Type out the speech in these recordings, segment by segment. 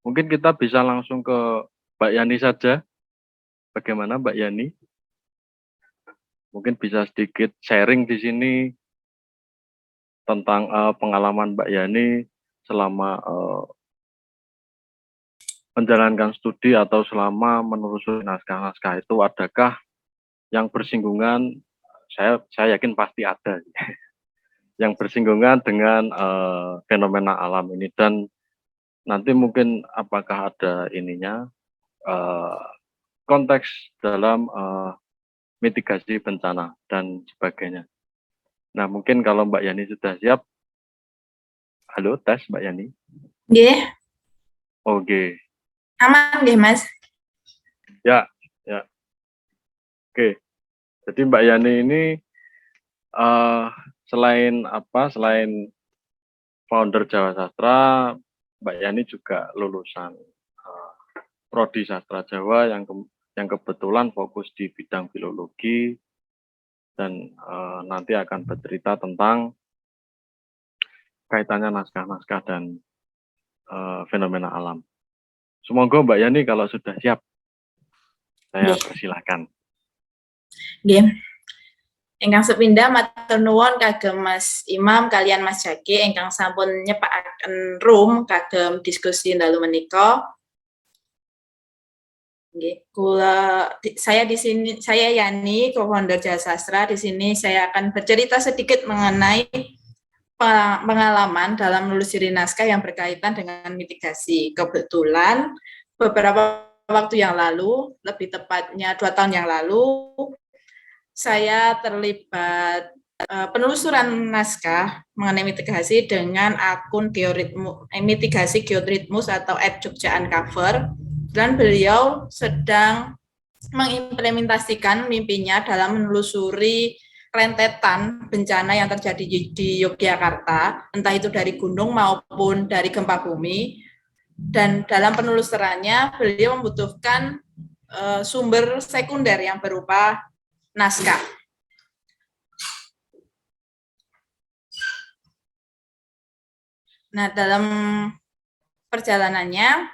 Mungkin kita bisa langsung ke Mbak Yani saja. Bagaimana Mbak Yani? Mungkin bisa sedikit sharing di sini tentang pengalaman Mbak Yani selama menjalankan studi atau selama menelusuri naskah-naskah itu, adakah yang bersinggungan, saya yakin pasti ada, yang bersinggungan dengan fenomena alam ini, dan nanti mungkin apakah ada ininya, konteks dalam mitigasi bencana dan sebagainya. Nah, mungkin kalau Mbak Yani sudah siap. Halo, tes Mbak Yani. Nggih. Oke. Aman nggih, Mas? Ya, ya. Oke. Jadi Mbak Yani ini selain founder Jawa Sastra, Mbak Yani juga lulusan Prodi Sastra Jawa yang kebetulan fokus di bidang filologi, dan nanti akan bercerita tentang kaitannya naskah-naskah dan fenomena alam. Semoga Mbak Yani kalau sudah siap, saya persilahkan. Nggih. Ingkang sepindhah matur nuwun kagem Mas Imam kalian Mas Jaki ingkang sampun nyepakaken room kagem diskusi dalu menika. Nggih, saya di sini, saya Yani, co-founder Jawa Sastra. Di sini saya akan bercerita sedikit mengenai pengalaman dalam menelusuri naskah yang berkaitan dengan mitigasi. Kebetulan beberapa waktu yang lalu, lebih tepatnya 2 tahun yang lalu, saya terlibat penelusuran naskah mengenai mitigasi dengan akun mitigasi Geotritmus atau @Jogja Uncover, dan beliau sedang mengimplementasikan mimpinya dalam menelusuri rentetan bencana yang terjadi di Yogyakarta, entah itu dari gunung maupun dari gempa bumi. Dan dalam penelusurannya beliau membutuhkan sumber sekunder yang berupa naskah. Nah, dalam perjalanannya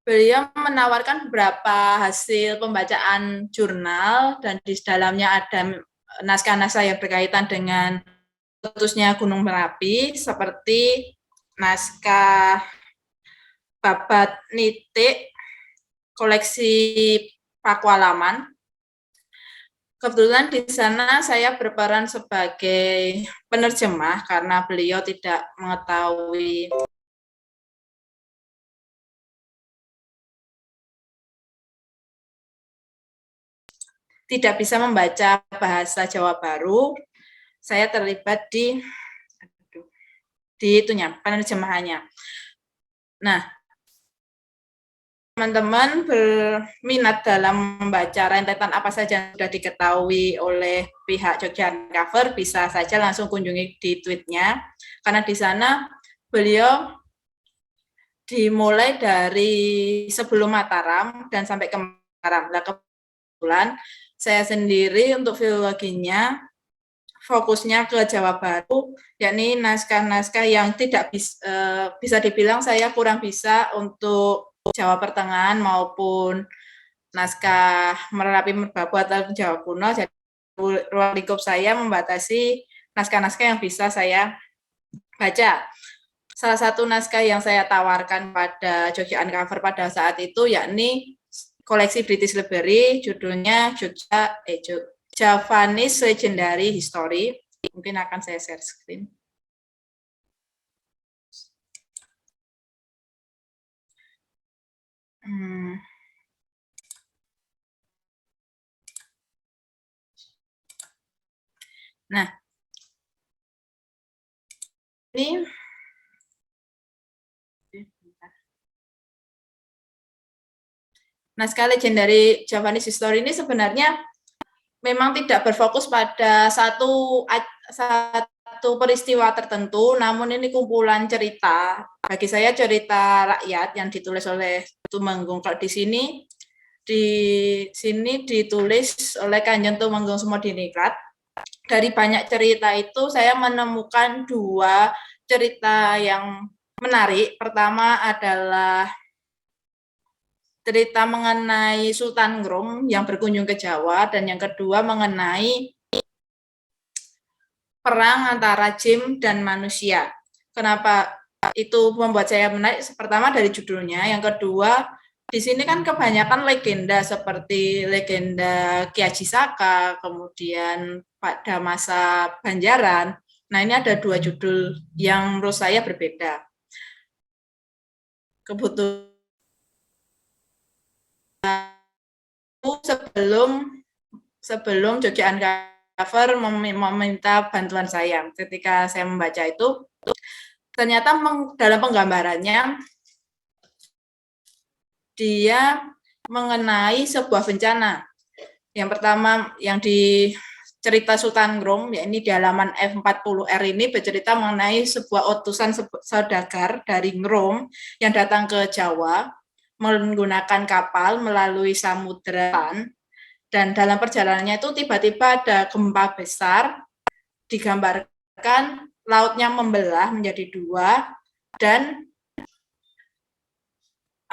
beliau menawarkan beberapa hasil pembacaan jurnal, dan di dalamnya ada naskah-naskah yang berkaitan dengan meletusnya Gunung Merapi, seperti naskah Babat Nitik, koleksi Pakualaman. Kebetulan di sana saya berperan sebagai penerjemah karena beliau tidak mengetahui tidak bisa membaca bahasa Jawa Baru. Saya terlibat di itunya, penerjemahannya. Nah, teman-teman berminat dalam membaca rentetan apa saja yang sudah diketahui oleh pihak Jogja Uncover, bisa saja langsung kunjungi di tweetnya, karena di sana beliau dimulai dari sebelum Mataram dan sampai ke Mataram. Nah, kebetulan saya sendiri untuk filologinya fokusnya ke Jawa Baru, yakni naskah-naskah yang tidak bisa dibilang saya kurang bisa untuk Jawa Pertengahan maupun naskah Merapi Merbabu atau Jawa Kuno. Jadi ruang lingkup saya membatasi naskah-naskah yang bisa saya baca. Salah satu naskah yang saya tawarkan pada Jogja Uncover pada saat itu yakni koleksi British Library, judulnya Javanese Legendary History. Mungkin akan saya share screen. Nah, ini naskah Legendary Javanese History ini sebenarnya memang tidak berfokus pada satu peristiwa tertentu, namun ini kumpulan cerita. Bagi saya cerita rakyat yang ditulis oleh Tumenggung. Kalau di sini ditulis oleh Kanjeng Tumenggung Sumodiningrat. Dari banyak cerita itu saya menemukan 2 cerita yang menarik. Pertama adalah cerita mengenai Sultan Nggrum yang berkunjung ke Jawa, dan yang kedua mengenai perang antara jin dan manusia. Kenapa itu membuat saya menarik? Pertama dari judulnya, yang kedua di sini kan kebanyakan legenda seperti legenda Ki Haji Saka, kemudian pada masa Banjaran. Nah, ini ada dua judul yang menurut saya berbeda. Kebetulan sebelum Jogja Uncover meminta bantuan saya. Ketika saya membaca itu, ternyata dalam penggambarannya dia mengenai sebuah bencana. Yang pertama yang di cerita Sultan Nggrum, ya ini di halaman F40R ini bercerita mengenai sebuah utusan saudagar dari Nggrum yang datang ke Jawa menggunakan kapal melalui samudera, dan dalam perjalanannya itu tiba-tiba ada gempa besar, digambarkan lautnya membelah menjadi dua, dan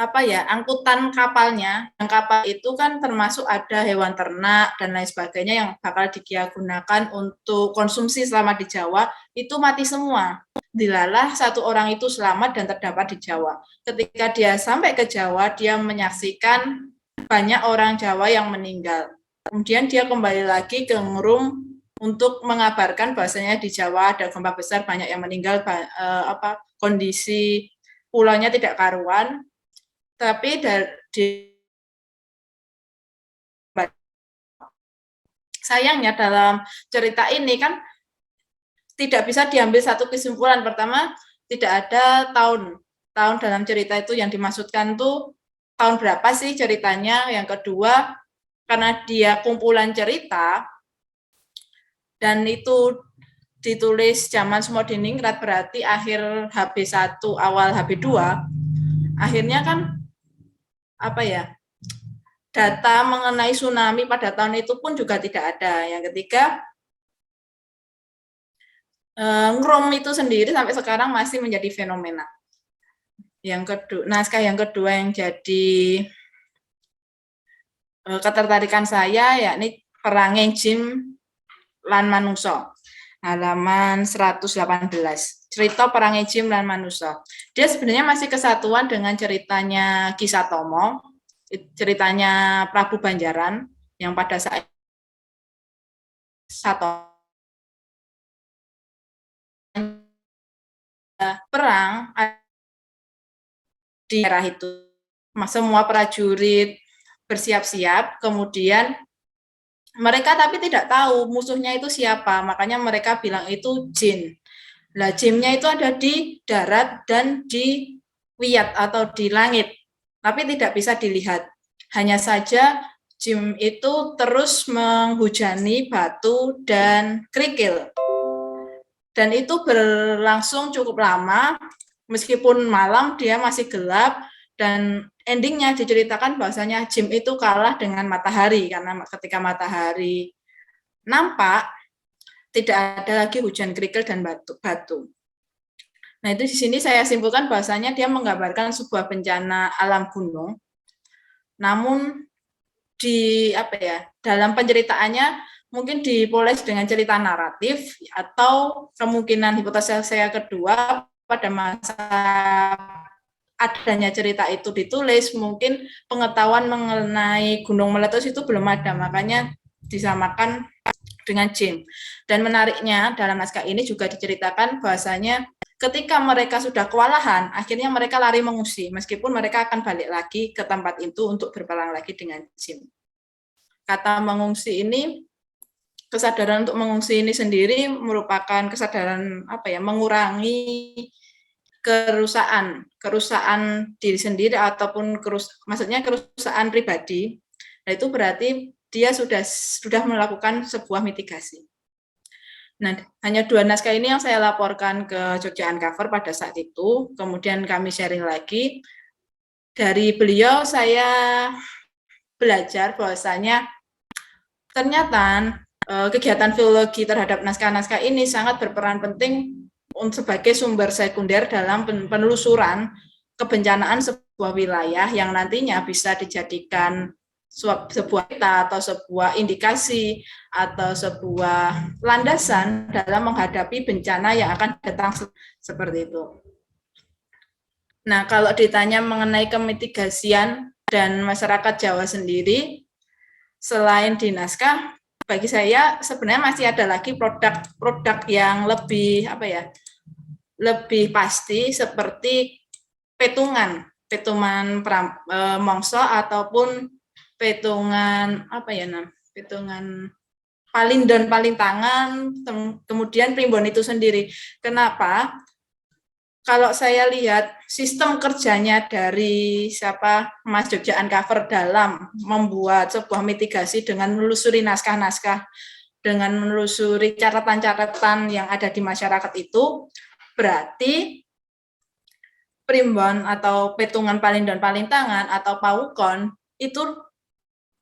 angkutan kapalnya, yang kapal itu kan termasuk ada hewan ternak dan lain sebagainya yang bakal digunakan untuk konsumsi selama di Jawa, itu mati semua. Dilalah satu orang itu selamat dan terdapat di Jawa. Ketika dia sampai ke Jawa, dia menyaksikan banyak orang Jawa yang meninggal. Kemudian dia kembali lagi ke Nggrum untuk mengabarkan bahwasanya di Jawa ada gempa besar, banyak yang meninggal, kondisi pulaunya tidak karuan. Tapi sayangnya dalam cerita ini kan tidak bisa diambil satu kesimpulan. Pertama, tidak ada tahun dalam cerita itu yang dimaksudkan tuh tahun berapa sih ceritanya. Yang kedua, karena dia kumpulan cerita dan itu ditulis zaman Sumodiningrat, berarti akhir HB1 awal HB2, akhirnya kan data mengenai tsunami pada tahun itu pun juga tidak ada. Yang ketiga, Nggrum itu sendiri sampai sekarang masih menjadi fenomena. Yang kedua, naskah yang kedua yang jadi ketertarikan saya yakni Peranging Jin lan Manungsa, halaman 118. Cerita Peranging Jin lan Manungsa. Dia sebenarnya masih kesatuan dengan ceritanya Kisah Tomo, ceritanya Prabu Banjaran yang pada saat perang di daerah itu. Semua prajurit bersiap-siap, kemudian mereka tapi tidak tahu musuhnya itu siapa, makanya mereka bilang itu jin. Nah, jinnya itu ada di darat dan di wiyat atau di langit, tapi tidak bisa dilihat. Hanya saja jin itu terus menghujani batu dan kerikil. Dan itu berlangsung cukup lama, meskipun malam dia masih gelap, dan endingnya diceritakan bahwasanya jin itu kalah dengan matahari, karena ketika matahari nampak, tidak ada lagi hujan kerikil dan batu. Nah, itu di sini saya simpulkan bahwasanya dia menggambarkan sebuah bencana alam gunung. Namun dalam penceritaannya mungkin dipoles dengan cerita naratif, atau kemungkinan hipotesis saya kedua, pada masa adanya cerita itu ditulis, mungkin pengetahuan mengenai gunung meletus itu belum ada, makanya disamakan dengan jin. Dan menariknya dalam naskah ini juga diceritakan bahwasanya ketika mereka sudah kewalahan, akhirnya mereka lari mengungsi, meskipun mereka akan balik lagi ke tempat itu untuk berperang lagi dengan jin. Kata mengungsi ini, kesadaran untuk mengungsi ini sendiri merupakan kesadaran mengurangi kerusakan diri sendiri ataupun maksudnya kerusakan pribadi. Nah, itu berarti dia sudah melakukan sebuah mitigasi. Nah, hanya dua naskah ini yang saya laporkan ke Jogja Uncover pada saat itu. Kemudian kami sharing lagi. Dari beliau saya belajar bahwasanya ternyata kegiatan filologi terhadap naskah-naskah ini sangat berperan penting sebagai sumber sekunder dalam penelusuran kebencanaan sebuah wilayah yang nantinya bisa dijadikan sebuah peta atau sebuah indikasi atau sebuah landasan dalam menghadapi bencana yang akan datang seperti itu. Nah, kalau ditanya mengenai kemitigasian dan masyarakat Jawa sendiri, selain di naskah, bagi saya sebenarnya masih ada lagi produk-produk yang lebih lebih pasti seperti petungan mongso ataupun petungan petungan palindon palintangan, kemudian primbon itu sendiri. Kenapa? Kalau saya lihat sistem kerjanya dari Mas Jogja Uncover dalam membuat sebuah mitigasi dengan menelusuri naskah-naskah, dengan menelusuri catatan-catatan yang ada di masyarakat itu, berarti primbon atau petungan palindon palintangan atau pawukon itu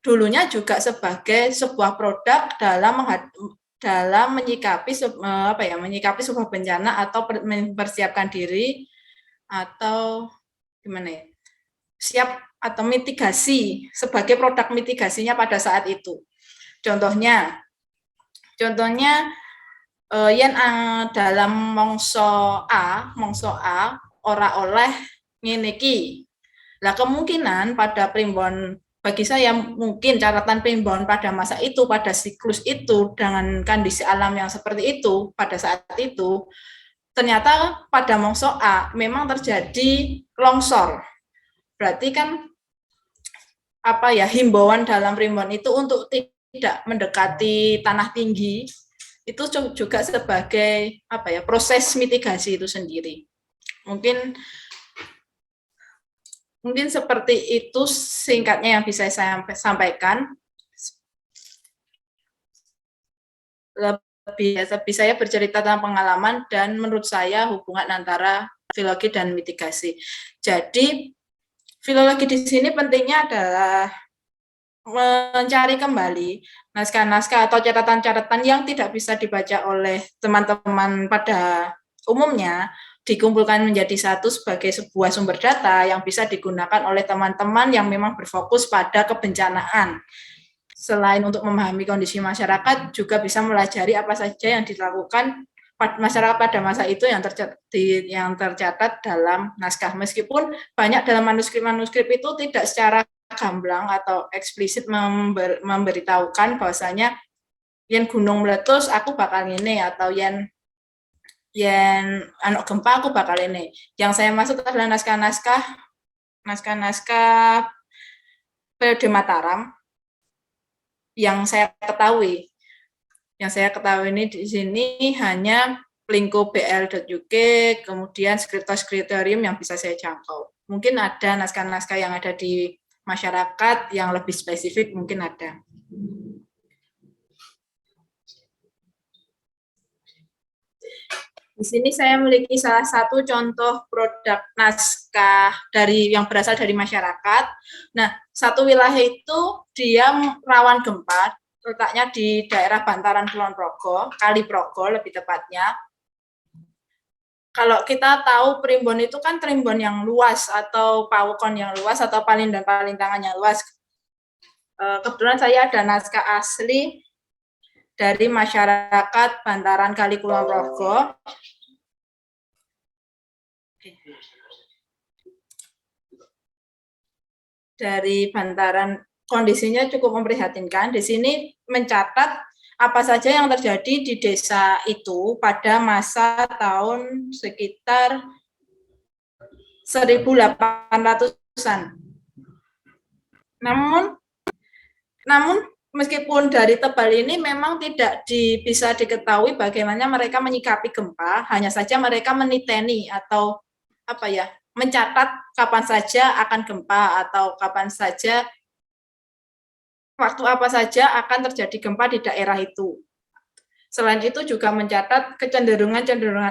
dulunya juga sebagai sebuah produk dalam menyikapi sebuah bencana atau mempersiapkan diri atau siap atau mitigasi sebagai produk mitigasinya pada saat itu. Contohnya yen dalam mongso A ora oleh ngene iki. Lah kemungkinan pada primbon bagi saya mungkin catatan primbon pada masa itu, pada siklus itu, dengan kondisi alam yang seperti itu, pada saat itu, ternyata pada mongso A memang terjadi longsor. Berarti kan himbauan dalam primbon itu untuk tidak mendekati tanah tinggi, itu juga sebagai proses mitigasi itu sendiri. Mungkin seperti itu singkatnya yang bisa saya sampaikan. Lebih saya bercerita tentang pengalaman dan menurut saya hubungan antara filologi dan mitigasi. Jadi filologi di sini pentingnya adalah mencari kembali naskah-naskah atau catatan-catatan yang tidak bisa dibaca oleh teman-teman pada umumnya, dikumpulkan menjadi satu sebagai sebuah sumber data yang bisa digunakan oleh teman-teman yang memang berfokus pada kebencanaan. Selain untuk memahami kondisi masyarakat, juga bisa melajari apa saja yang dilakukan masyarakat pada masa itu yang tercatat dalam naskah. Meskipun banyak dalam manuskrip itu tidak secara gamblang atau eksplisit memberitahukan bahwasanya yen gunung meletus aku bakal ngene atau yen anak gempa aku bakal ini. Yang saya maksud adalah naskah-naskah periode Mataram yang saya ketahui. Yang saya ketahui ini di sini hanya lingkup bl.uk, kemudian skriptorium yang bisa saya jangkau. Mungkin ada naskah-naskah yang ada di masyarakat yang lebih spesifik, mungkin ada. Di sini saya memiliki salah satu contoh produk naskah yang berasal dari masyarakat. Nah, satu wilayah itu dia rawan gempa, letaknya di daerah bantaran Kulon Progo, Kali Progo lebih tepatnya. Kalau kita tahu primbon itu kan primbon yang luas atau pawukon yang luas atau palindon palintangan yang luas. Kebetulan saya ada naskah asli dari masyarakat bantaran Kali Kulon Progo. Dari bantaran kondisinya cukup memprihatinkan. Di sini mencatat apa saja yang terjadi di desa itu pada masa tahun sekitar 1800-an. Namun meskipun dari tebal ini memang tidak bisa diketahui bagaimana mereka menyikapi gempa, hanya saja mereka meniteni atau mencatat kapan saja akan gempa atau kapan saja waktu apa saja akan terjadi gempa di daerah itu. Selain itu juga mencatat kecenderungan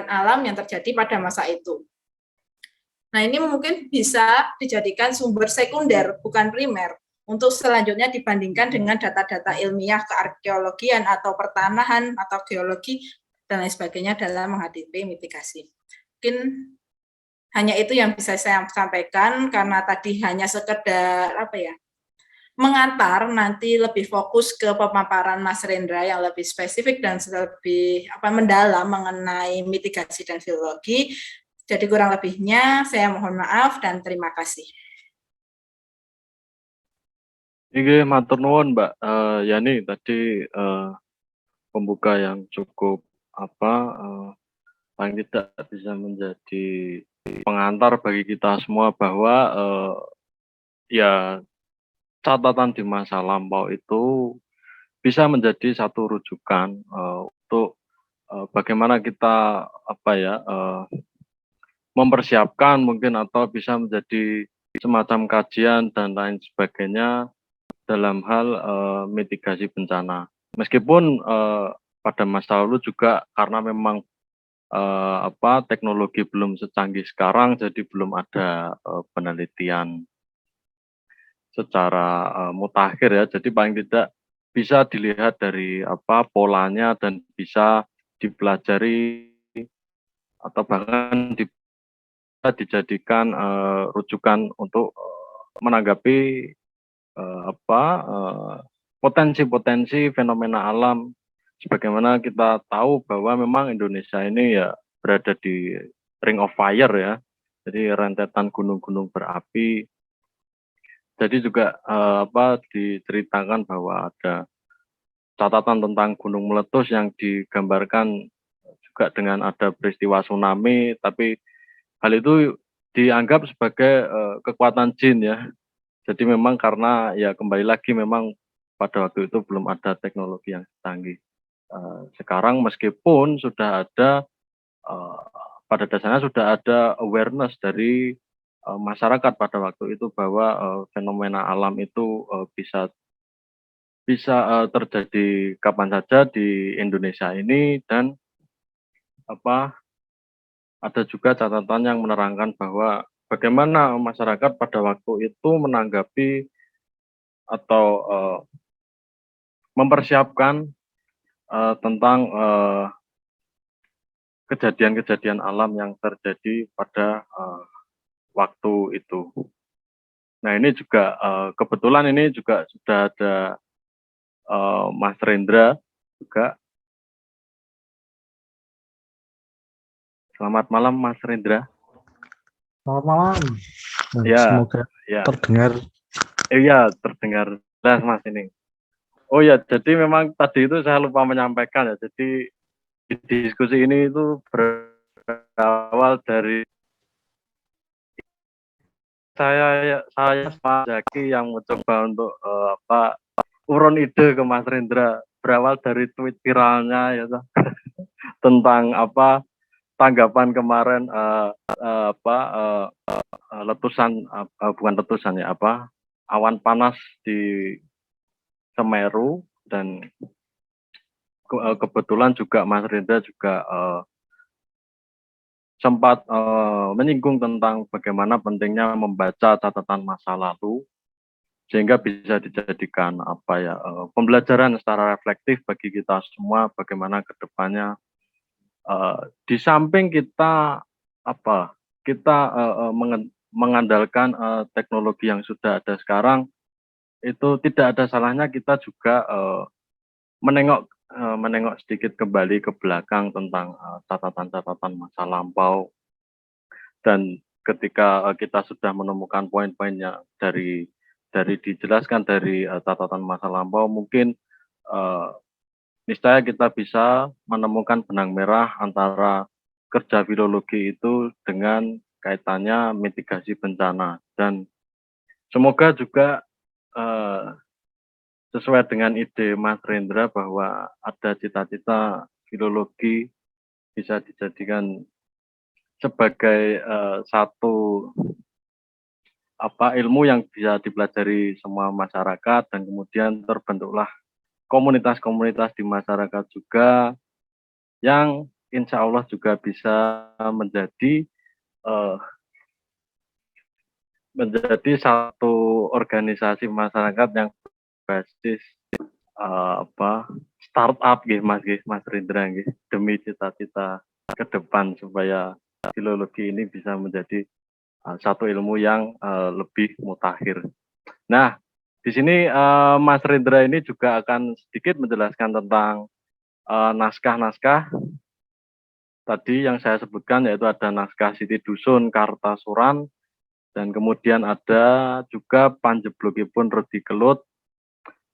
alam yang terjadi pada masa itu. Nah, ini mungkin bisa dijadikan sumber sekunder, bukan primer, untuk selanjutnya dibandingkan dengan data-data ilmiah kearkeologian atau pertanahan atau geologi dan lain sebagainya dalam menghadapi mitigasi. Mungkin hanya itu yang bisa saya sampaikan, karena tadi hanya sekedar mengantar, nanti lebih fokus ke pemaparan Mas Rendra yang lebih spesifik dan lebih mendalam mengenai mitigasi dan filologi. Jadi kurang lebihnya saya mohon maaf dan terima kasih. Ini matur nuwun Mbak Yani tadi pembuka yang cukup paling tidak bisa menjadi pengantar bagi kita semua bahwa ya catatan di masa lampau itu bisa menjadi satu rujukan untuk bagaimana kita mempersiapkan mungkin atau bisa menjadi semacam kajian dan lain sebagainya dalam hal mitigasi bencana. Meskipun pada masa lalu juga karena memang teknologi belum secanggih sekarang, jadi belum ada penelitian secara mutakhir ya. Jadi paling tidak bisa dilihat dari polanya dan bisa dipelajari atau bahkan dijadikan rujukan untuk menanggapi potensi-potensi fenomena alam. Sebagaimana kita tahu bahwa memang Indonesia ini ya berada di ring of fire ya, jadi rentetan gunung-gunung berapi. Jadi juga diceritakan bahwa ada catatan tentang gunung meletus yang digambarkan juga dengan ada peristiwa tsunami, tapi hal itu dianggap sebagai kekuatan jin ya. Jadi memang karena ya kembali lagi memang pada waktu itu belum ada teknologi yang canggih. Sekarang meskipun sudah ada pada dasarnya sudah ada awareness dari masyarakat pada waktu itu bahwa fenomena alam itu bisa terjadi kapan saja di Indonesia ini, dan ada juga catatan yang menerangkan bahwa bagaimana masyarakat pada waktu itu menanggapi atau mempersiapkan tentang kejadian-kejadian alam yang terjadi pada waktu itu. Nah ini juga kebetulan ini juga sudah ada Mas Rendra juga. Selamat malam Mas Rendra. Selamat malam. Ya, semoga ya. terdengar. Iya, terdengar jelas Mas ini. Oh ya, jadi memang tadi itu saya lupa menyampaikan ya. Jadi di diskusi ini itu berawal dari saya Pak Zaki yang mencoba untuk urun ide ke Mas Rendra, berawal dari tweet viralnya ya tentang tanggapan kemarin letusan bukan letusan ya awan panas di Semeru, dan kebetulan juga Mas Rendra juga sempat menyinggung tentang bagaimana pentingnya membaca catatan masa lalu sehingga bisa dijadikan pembelajaran secara reflektif bagi kita semua bagaimana kedepannya di samping kita mengandalkan teknologi yang sudah ada sekarang, itu tidak ada salahnya kita juga menengok sedikit kembali ke belakang tentang catatan-catatan masa lampau, dan ketika kita sudah menemukan poin-poinnya dari dijelaskan dari catatan masa lampau, mungkin niscaya kita bisa menemukan benang merah antara kerja filologi itu dengan kaitannya mitigasi bencana, dan semoga juga sesuai dengan ide Mas Rendra bahwa ada cita-cita filologi bisa dijadikan sebagai satu ilmu yang bisa dipelajari semua masyarakat, dan kemudian terbentuklah komunitas-komunitas di masyarakat juga yang insya Allah juga bisa menjadi satu organisasi masyarakat yang berbasis startup nggih Mas Rindra nggih, demi cita-cita ke depan supaya filologi ini bisa menjadi satu ilmu yang lebih mutakhir. Nah, di sini Mas Rindra ini juga akan sedikit menjelaskan tentang naskah-naskah tadi yang saya sebutkan, yaitu ada naskah Siti Dusun, Kartasuran, dan kemudian ada juga Panjeblogipun Redi Kelut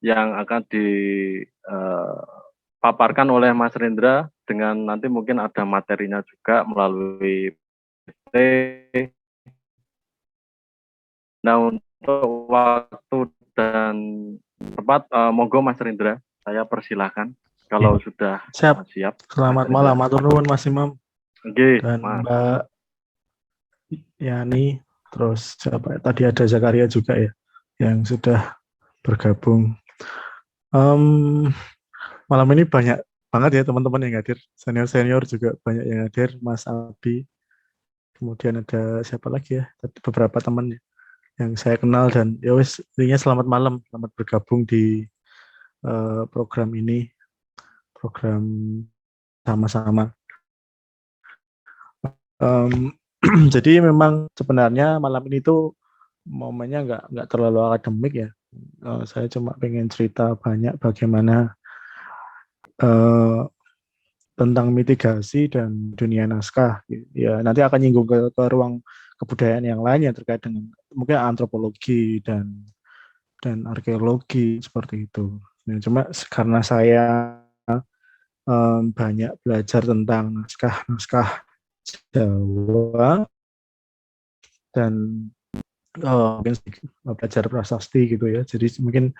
yang akan dipaparkan oleh Mas Rindra dengan nanti mungkin ada materinya juga melalui PT. Nah, untuk waktu dan tempat, monggo Mas Rindra, saya persilahkan kalau sudah Siap. siap. Selamat malam, matur nuwun Mas Imam Oke, dan Mas. Mbak Yani. Terus siapa? Tadi ada Zakaria juga ya yang sudah bergabung. Malam ini banyak banget ya teman-teman yang hadir. Senior-senior juga banyak yang hadir. Mas Abi. Kemudian ada siapa lagi ya? Beberapa teman yang saya kenal dan ya wes intinya selamat malam, selamat bergabung di program ini, program sama-sama. Jadi memang sebenarnya malam ini tuh momennya nggak terlalu akademik ya. Saya cuma pengen cerita banyak bagaimana tentang mitigasi dan dunia naskah. Ya nanti akan nyinggung ke ruang kebudayaan yang lain yang terkait dengan mungkin antropologi dan arkeologi seperti itu. Nah, cuma karena saya banyak belajar tentang naskah-naskah Jawa dan mungkin belajar prasasti gitu ya. Jadi mungkin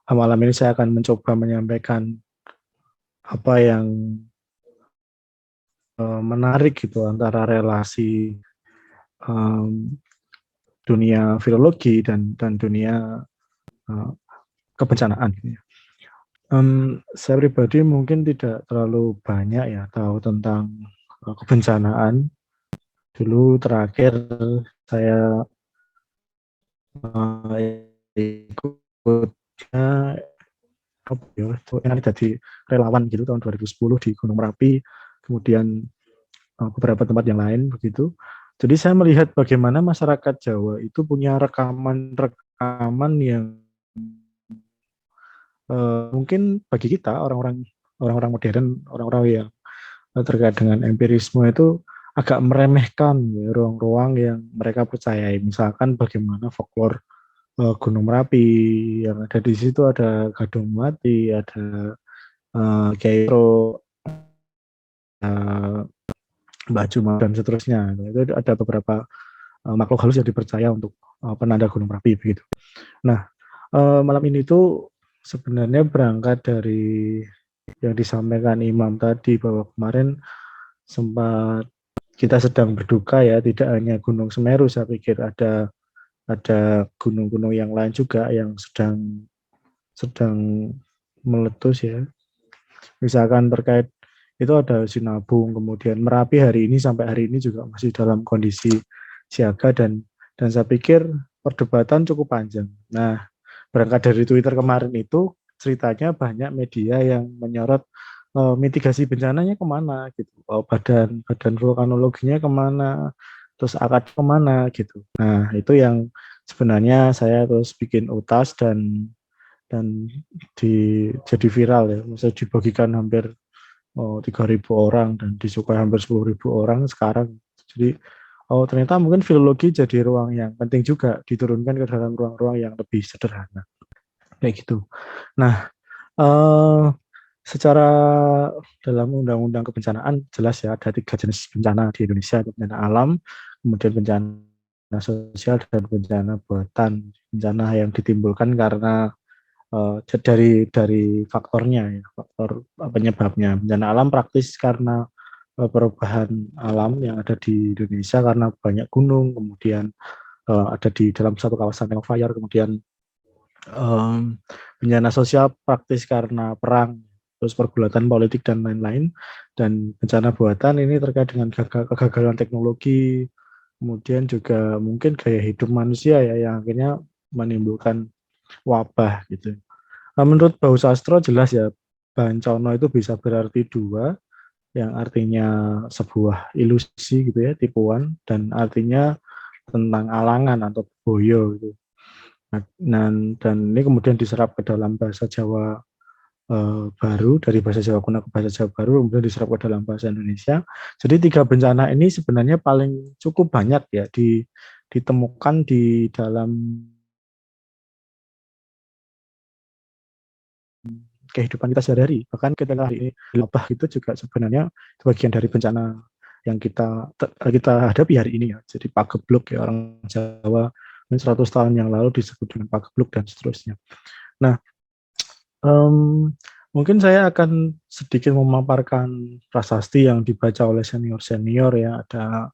malam ini saya akan mencoba menyampaikan apa yang menarik gitu antara relasi dunia filologi dan dunia kebencanaan. Gitu ya. Saya pribadi mungkin tidak terlalu banyak ya tahu tentang kebencanaan. Dulu terakhir saya ikutnya yang jadi relawan gitu tahun 2010 di Gunung Merapi, kemudian beberapa tempat yang lain begitu. Jadi saya melihat bagaimana masyarakat Jawa itu punya rekaman yang mungkin bagi kita orang-orang modern, orang-orang yang terkait dengan empirisme itu agak meremehkan ya, ruang-ruang yang mereka percayai. Misalkan bagaimana folklore Gunung Merapi yang ada di situ, ada Gadung Mati, ada Kiai Pro, Mbah Juma dan seterusnya. Itu ada beberapa makhluk halus yang dipercaya untuk penanda Gunung Merapi begitu. Nah, malam ini tuh sebenarnya berangkat dari yang disampaikan Imam tadi bahwa kemarin sempat kita sedang berduka ya, tidak hanya Gunung Semeru, saya pikir ada gunung-gunung yang lain juga yang sedang meletus ya. Misalkan terkait itu ada Sinabung, kemudian Merapi hari ini sampai hari ini juga masih dalam kondisi siaga dan saya pikir perdebatan cukup panjang. Nah, berangkat dari Twitter kemarin itu ceritanya banyak media yang menyorot mitigasi bencananya kemana gitu, badan vulkanologinya kemana, terus akad kemana gitu. Nah itu yang sebenarnya saya terus bikin utas dan jadi viral ya, misalnya dibagikan hampir 3.000 orang dan disukai hampir 10.000 orang sekarang. Jadi ternyata mungkin filologi jadi ruang yang penting juga diturunkan ke dalam ruang-ruang yang lebih sederhana kayak gitu. Nah secara dalam undang-undang kebencanaan jelas ya ada 3 jenis bencana di Indonesia, bencana alam, kemudian bencana sosial dan bencana buatan. Bencana yang ditimbulkan karena dari faktornya ya, faktor penyebabnya. Bencana alam praktis karena perubahan alam yang ada di Indonesia karena banyak gunung, kemudian ada di dalam satu kawasan yang fire, kemudian bencana sosial praktis karena perang, terus pergulatan politik dan lain-lain, dan bencana buatan ini terkait dengan kegagalan teknologi, kemudian juga mungkin gaya hidup manusia ya yang akhirnya menimbulkan wabah gitu. Nah, menurut Bau Sastro jelas ya Bancono itu bisa berarti dua, yang artinya sebuah ilusi gitu ya, tipuan, dan artinya tentang alangan atau boyo gitu. Nah, dan ini kemudian diserap ke dalam bahasa Jawa baru, dari bahasa Jawa kuno ke bahasa Jawa baru, kemudian diserap ke dalam bahasa Indonesia. Jadi tiga bencana ini sebenarnya paling cukup banyak ya ditemukan di dalam kehidupan kita sehari-hari. Bahkan ketika hari ini wabah itu juga sebenarnya bagian dari bencana yang kita hadapi hari ini ya. Jadi pagebluk ya, orang Jawa 100 tahun yang lalu disebut dengan pagebluk dan seterusnya. Nah, mungkin saya akan sedikit memaparkan prasasti yang dibaca oleh senior-senior ya, ada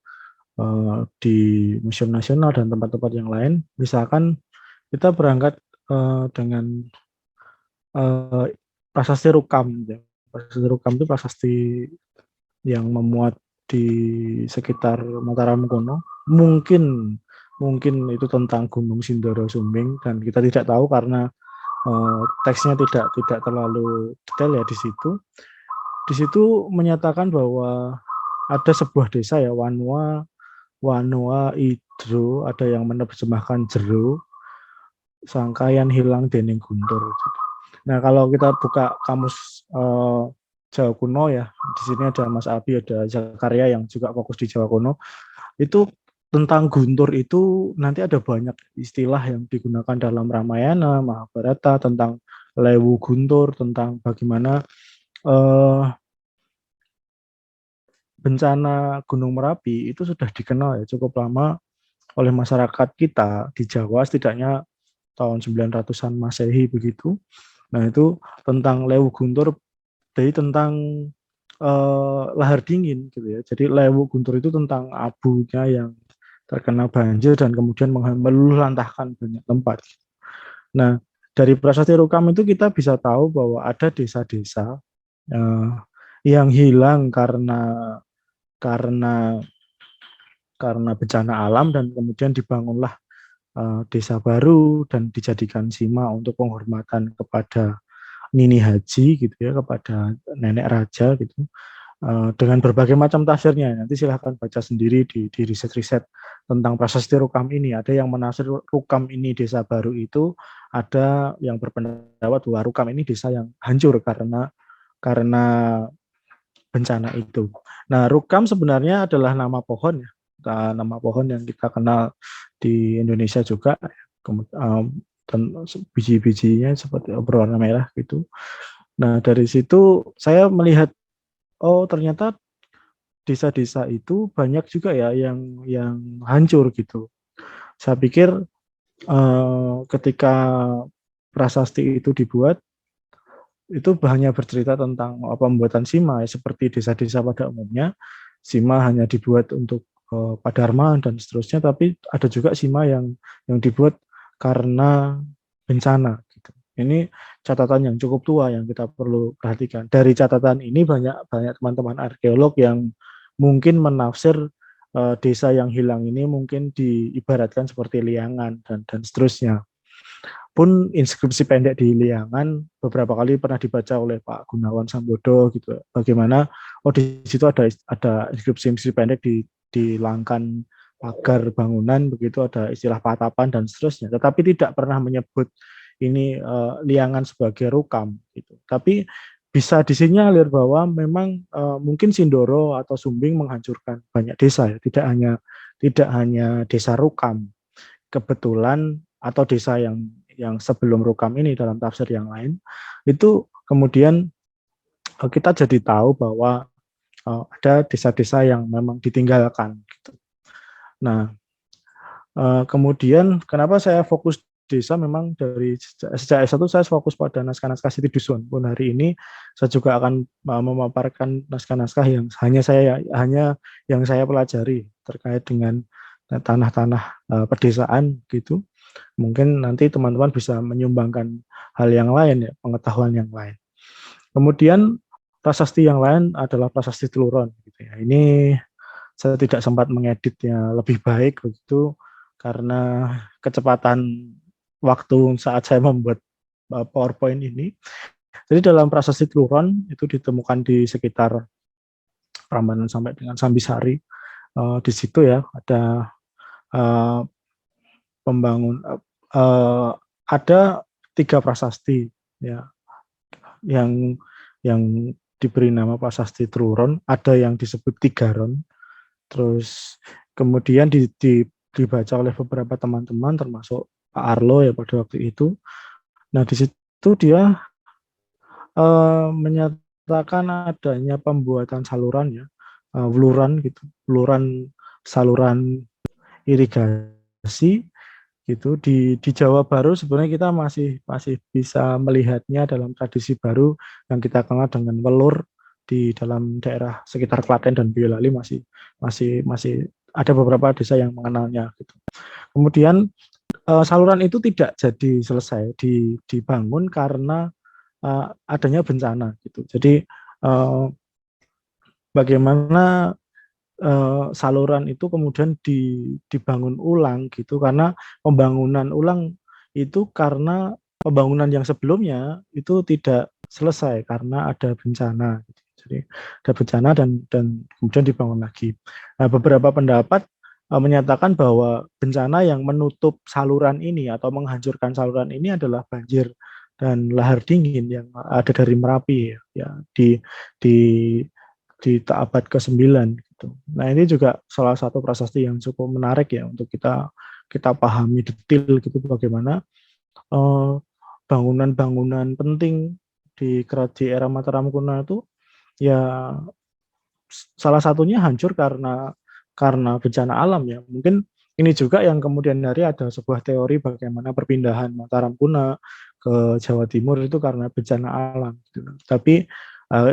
di Museum Nasional dan tempat-tempat yang lain. Misalkan kita berangkat dengan prasasti Rukam. Ya. Prasasti Rukam itu prasasti yang memuat di sekitar Mataram kuno. Mungkin itu tentang Gunung Sindoro Sumbing, dan kita tidak tahu karena teksnya tidak terlalu detail ya di situ. Di situ menyatakan bahwa ada sebuah desa ya, Wanua Idro, ada yang menerjemahkan Jero, sangkayan hilang dening guntur. Nah, kalau kita buka kamus Jawa kuno ya, di sini ada Mas Abi, ada Zakaria yang juga fokus di Jawa kuno. Itu tentang guntur itu nanti ada banyak istilah yang digunakan dalam Ramayana, Mahabharata, tentang lewu guntur, tentang bagaimana bencana Gunung Merapi itu sudah dikenal ya cukup lama oleh masyarakat kita di Jawa, setidaknya tahun 900-an Masehi begitu. Nah, itu tentang lewu guntur, jadi tentang lahar dingin gitu ya. Jadi lewu guntur itu tentang abunya yang terkena banjir dan kemudian meluluhlantahkan banyak tempat. Nah, dari prasasti Rukam itu kita bisa tahu bahwa ada desa-desa yang hilang karena bencana alam, dan kemudian dibangunlah desa baru dan dijadikan sima untuk penghormatan kepada Nini Haji gitu ya, kepada nenek raja gitu. Dengan berbagai macam tafsirnya. Nanti silahkan baca sendiri di riset-riset tentang prasasti Rukam ini. Ada yang menafsir Rukam ini desa baru itu, ada yang berpendapat bahwa Rukam ini desa yang hancur karena bencana itu. Nah, Rukam sebenarnya adalah nama pohon ya. Nama pohon yang kita kenal di Indonesia juga. Biji-bijinya seperti berwarna merah gitu. Nah, dari situ saya melihat, oh ternyata desa-desa itu banyak juga ya yang hancur gitu. Saya pikir ketika prasasti itu dibuat, itu hanya bercerita tentang pembuatan sima, seperti desa-desa pada umumnya. Sima hanya dibuat untuk Padarma dan seterusnya, tapi ada juga sima yang dibuat karena bencana. Gitu. Ini catatan yang cukup tua yang kita perlu perhatikan. Dari catatan ini banyak teman-teman arkeolog yang mungkin menafsir desa yang hilang ini mungkin diibaratkan seperti liangan dan seterusnya. Pun inskripsi pendek di liangan beberapa kali pernah dibaca oleh Pak Gunawan Sambodo gitu. Bagaimana di situ ada inskripsi pendek di langkan pagar bangunan begitu, ada istilah patapan dan seterusnya. Tetapi tidak pernah menyebut ini liangan sebagai Rukam gitu. Tapi bisa disinyalir bahwa memang mungkin Sindoro atau Sumbing menghancurkan banyak desa ya, tidak hanya desa Rukam. Kebetulan atau desa yang sebelum Rukam ini dalam tafsir yang lain itu kemudian kita jadi tahu bahwa ada desa-desa yang memang ditinggalkan gitu. Nah, kemudian kenapa saya fokus desa, memang dari sejak S1 saya fokus pada naskah-naskah Siti Dusun. Pun hari ini saya juga akan memaparkan naskah-naskah yang hanya yang saya pelajari terkait dengan tanah-tanah pedesaan gitu. Mungkin nanti teman-teman bisa menyumbangkan hal yang lain ya, pengetahuan yang lain. Kemudian prasasti yang lain adalah prasasti Teluron gitu ya. Ini saya tidak sempat mengeditnya lebih baik begitu karena kecepatan waktu saat saya membuat PowerPoint ini. Jadi dalam prasasti Tluron itu ditemukan di sekitar Prambanan sampai dengan Sambisari. Di situ ya ada uh, ada 3 prasasti ya yang diberi nama prasasti Tluron, ada yang disebut Tigaron. Terus kemudian dibaca oleh beberapa teman-teman termasuk Pak Arlo ya pada waktu itu. Nah, di situ dia menyatakan adanya pembuatan saluran ya, bluran gitu, bluran saluran irigasi gitu di Jawa Baru. Sebenarnya kita masih bisa melihatnya dalam tradisi baru yang kita kenal dengan welur di dalam daerah sekitar Klaten dan Boyolali masih ada beberapa desa yang mengenalnya gitu. Kemudian saluran itu tidak jadi selesai dibangun karena adanya bencana gitu. Jadi bagaimana saluran itu kemudian dibangun ulang gitu, karena pembangunan ulang itu karena pembangunan yang sebelumnya itu tidak selesai karena ada bencana gitu. Jadi ada bencana dan kemudian dibangun lagi. Nah, beberapa pendapat menyatakan bahwa bencana yang menutup saluran ini atau menghancurkan saluran ini adalah banjir dan lahar dingin yang ada dari Merapi ya di abad ke-9 gitu. Nah, ini juga salah satu prasasti yang cukup menarik ya untuk kita pahami detail gitu bagaimana bangunan-bangunan penting di era Mataram kuno itu ya salah satunya hancur karena bencana alam ya. Mungkin ini juga yang kemudian hari ada sebuah teori bagaimana perpindahan Mataram kuno ke Jawa Timur itu karena bencana alam gitu. Tapi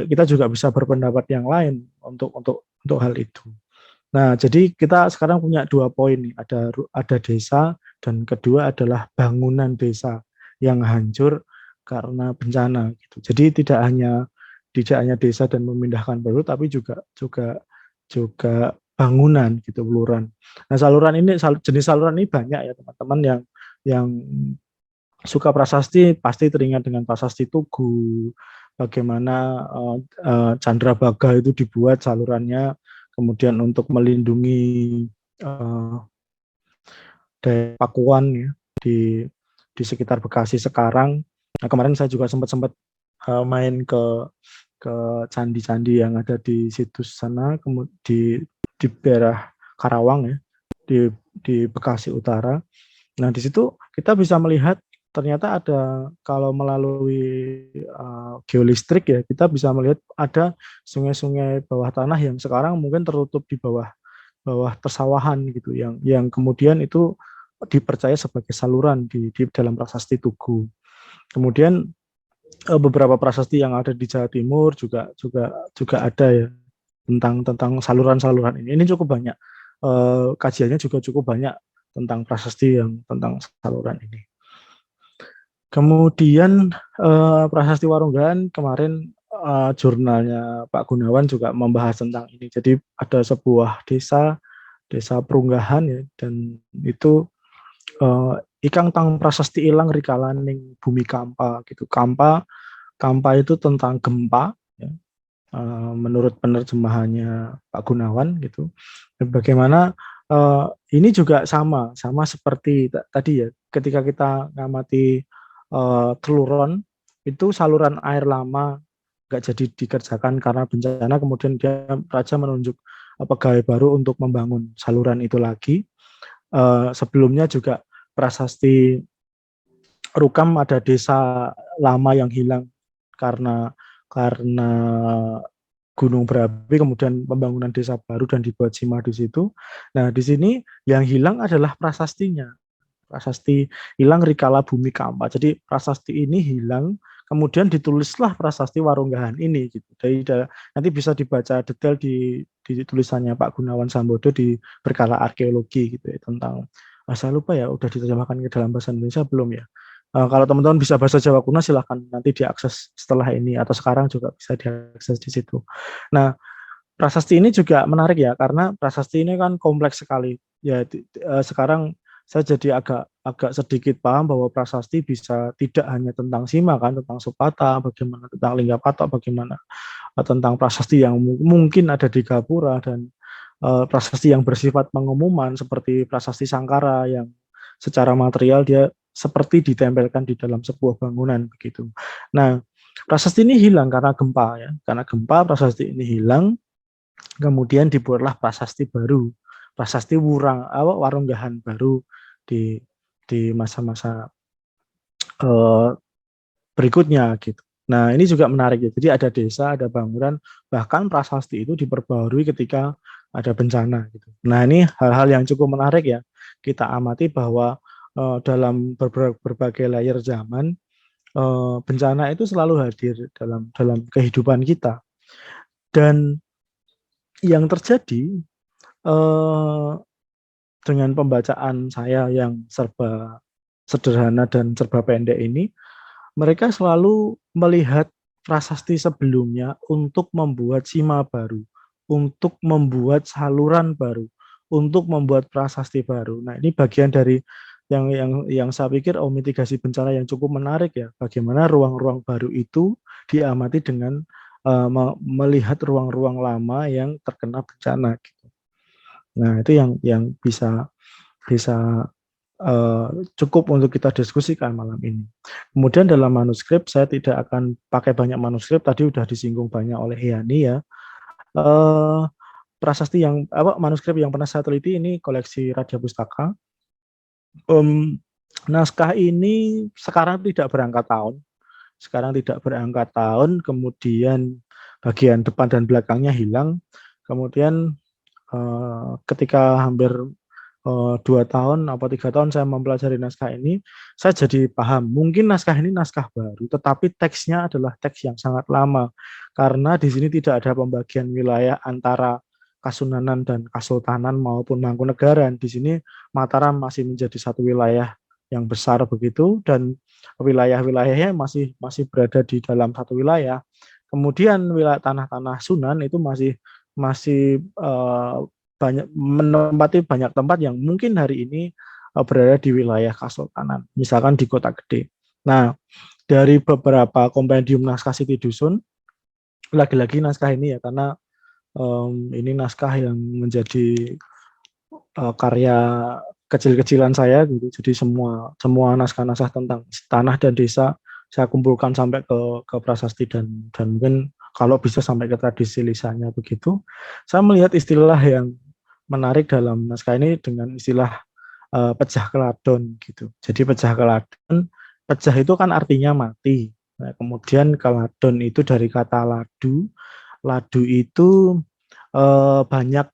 kita juga bisa berpendapat yang lain untuk hal itu. Nah, jadi kita sekarang punya 2 poin nih, ada desa dan kedua adalah bangunan desa yang hancur karena bencana gitu. Jadi tidak hanya desa dan memindahkan penduduk, tapi juga bangunan gitu, bluran. Nah, jenis saluran ini banyak ya teman-teman yang suka prasasti pasti teringat dengan prasasti Tugu, bagaimana Candrabaga itu dibuat salurannya kemudian untuk melindungi daerah Pakuan ya di sekitar Bekasi sekarang. Nah, kemarin saya juga sempat main ke candi-candi yang ada di situs sana, kemudian di daerah Karawang ya, di Bekasi Utara. Nah, di situ kita bisa melihat ternyata ada, kalau melalui geolistrik ya, kita bisa melihat ada sungai-sungai bawah tanah yang sekarang mungkin tertutup di bawah persawahan gitu, yang kemudian itu dipercaya sebagai saluran di dalam prasasti Tugu. Kemudian beberapa prasasti yang ada di Jawa Timur juga ada ya tentang saluran-saluran ini. Ini cukup banyak, kajiannya juga cukup banyak tentang prasasti yang tentang saluran ini. Kemudian prasasti Warunggahan kemarin jurnalnya Pak Gunawan juga membahas tentang ini. Jadi ada sebuah desa Perunggahan ya, dan itu ikang tang prasasti ilang rikalaning bumi kampa gitu. Kampa itu tentang gempa ya. Menurut penerjemahannya Pak Gunawan gitu. Dan bagaimana ini juga sama seperti tadi ya, ketika kita ngamati Tluron itu saluran air lama nggak jadi dikerjakan karena bencana, kemudian raja menunjuk pegawai baru untuk membangun saluran itu lagi. Sebelumnya juga prasasti Rukam ada desa lama yang hilang karena gunung berapi, kemudian pembangunan desa baru dan dibuat Sima di situ. Nah, di sini yang hilang adalah prasastinya. Prasasti hilang rikala bumi kampa. Jadi prasasti ini hilang, kemudian ditulislah prasasti Warunggahan ini gitu. Nanti bisa dibaca detail di tulisannya Pak Gunawan Sambodo di Berkala Arkeologi gitu ya, tentang saya lupa ya udah diterjemahkan ke dalam bahasa Indonesia belum ya. Kalau teman-teman bisa bahasa Jawa kuno silahkan nanti diakses setelah ini atau sekarang juga bisa diakses di situ. Nah, prasasti ini juga menarik ya karena prasasti ini kan kompleks sekali. Ya sekarang saya jadi agak sedikit paham bahwa prasasti bisa tidak hanya tentang sima kan, tentang supata, bagaimana tentang linggapata, bagaimana tentang prasasti yang mungkin ada di Gapura, dan prasasti yang bersifat pengumuman seperti prasasti Sangkara yang secara material dia seperti ditempelkan di dalam sebuah bangunan begitu. Nah, prasasti ini hilang karena gempa ya. Karena gempa prasasti ini hilang, kemudian dibuatlah prasasti baru. Prasasti Warunggahan baru di masa-masa berikutnya gitu. Nah, ini juga menarik ya. Jadi ada desa, ada bangunan, bahkan prasasti itu diperbaharui ketika ada bencana gitu. Nah, ini hal-hal yang cukup menarik ya. Kita amati bahwa dalam berbagai layer zaman, bencana itu selalu hadir dalam kehidupan kita. Dan yang terjadi dengan pembacaan saya yang serba sederhana dan serba pendek ini, mereka selalu melihat prasasti sebelumnya untuk membuat sima baru, untuk membuat saluran baru, untuk membuat prasasti baru. Nah, ini bagian dari yang saya pikir mitigasi bencana yang cukup menarik ya. Bagaimana ruang-ruang baru itu diamati dengan melihat ruang-ruang lama yang terkena bencana. Gitu. Nah, itu yang bisa cukup untuk kita diskusikan malam ini. Kemudian dalam manuskrip, saya tidak akan pakai banyak manuskrip, tadi sudah disinggung banyak oleh Yani ya. Prasasti manuskrip yang pernah saya teliti ini koleksi Raja Pustaka. Naskah ini sekarang tidak berangkat tahun, kemudian bagian depan dan belakangnya hilang. Kemudian ketika hampir 2 tahun atau 3 tahun saya mempelajari naskah ini, saya jadi paham, mungkin naskah ini naskah baru, tetapi teksnya adalah teks yang sangat lama, karena di sini tidak ada pembagian wilayah antara Kasunanan dan Kasultanan maupun Mangkunegaran. Di sini Mataram masih menjadi satu wilayah yang besar begitu, dan wilayah-wilayahnya masih berada di dalam satu wilayah. Kemudian wilayah tanah-tanah Sunan itu masih menempati banyak tempat yang mungkin hari ini berada di wilayah Kasultanan, misalkan di Kota Gede. Nah, dari beberapa kompendium naskah Siti Dusun, lagi-lagi naskah ini ya, karena ini naskah yang menjadi karya kecil-kecilan saya gitu. Jadi semua naskah-naskah tentang tanah dan desa saya kumpulkan sampai ke prasasti dan mungkin kalau bisa sampai ke tradisi lisannya begitu. Saya melihat istilah yang menarik dalam naskah ini dengan istilah pecah keladon gitu. Jadi pecah itu kan artinya mati. Nah, kemudian keladon itu dari kata ladu. Ladu itu banyak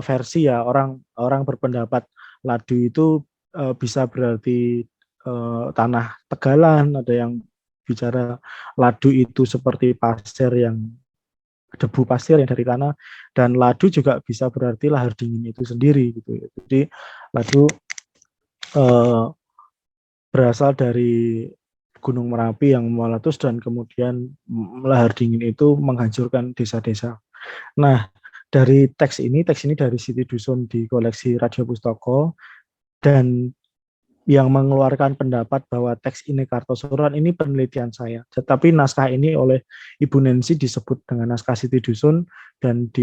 versi ya, orang berpendapat ladu itu bisa berarti tanah tegalan, ada yang bicara ladu itu seperti debu pasir yang dari tanah, dan ladu juga bisa berarti lahar dingin itu sendiri gitu. Jadi ladu berasal dari Gunung Merapi yang meletus dan kemudian lahar dingin itu menghancurkan desa-desa. Nah, dari teks ini dari Siti Dusun di koleksi Raja Pustaka, dan yang mengeluarkan pendapat bahwa teks ini Kartosuran ini penelitian saya. Tetapi naskah ini oleh Ibu Nancy disebut dengan naskah Siti Dusun dan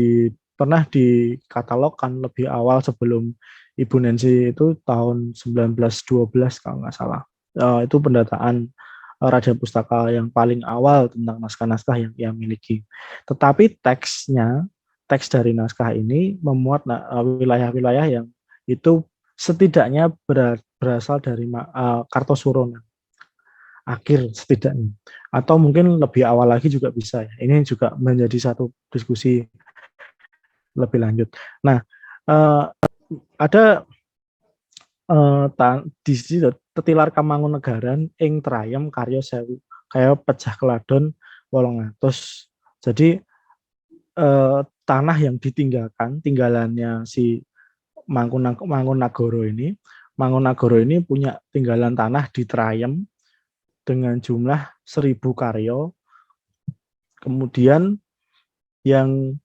pernah dikatalogkan lebih awal sebelum Ibu Nancy itu tahun 1912 kalau nggak salah. Itu pendataan Raja Pustaka yang paling awal tentang naskah-naskah yang ia miliki. Tetapi teks dari naskah ini memuat wilayah-wilayah yang itu setidaknya berasal dari Kartosuronan akhir setidaknya, atau mungkin lebih awal lagi juga bisa ya. Ini juga menjadi satu diskusi lebih lanjut. Nah, ada di sini tetilar Kamangunegaran ing trayem karya sewu kaya pecah keladon 800. Jadi tanah yang tinggalannya si Mangunagoro ini punya tinggalan tanah di Trayem dengan jumlah 1000 karya. Kemudian yang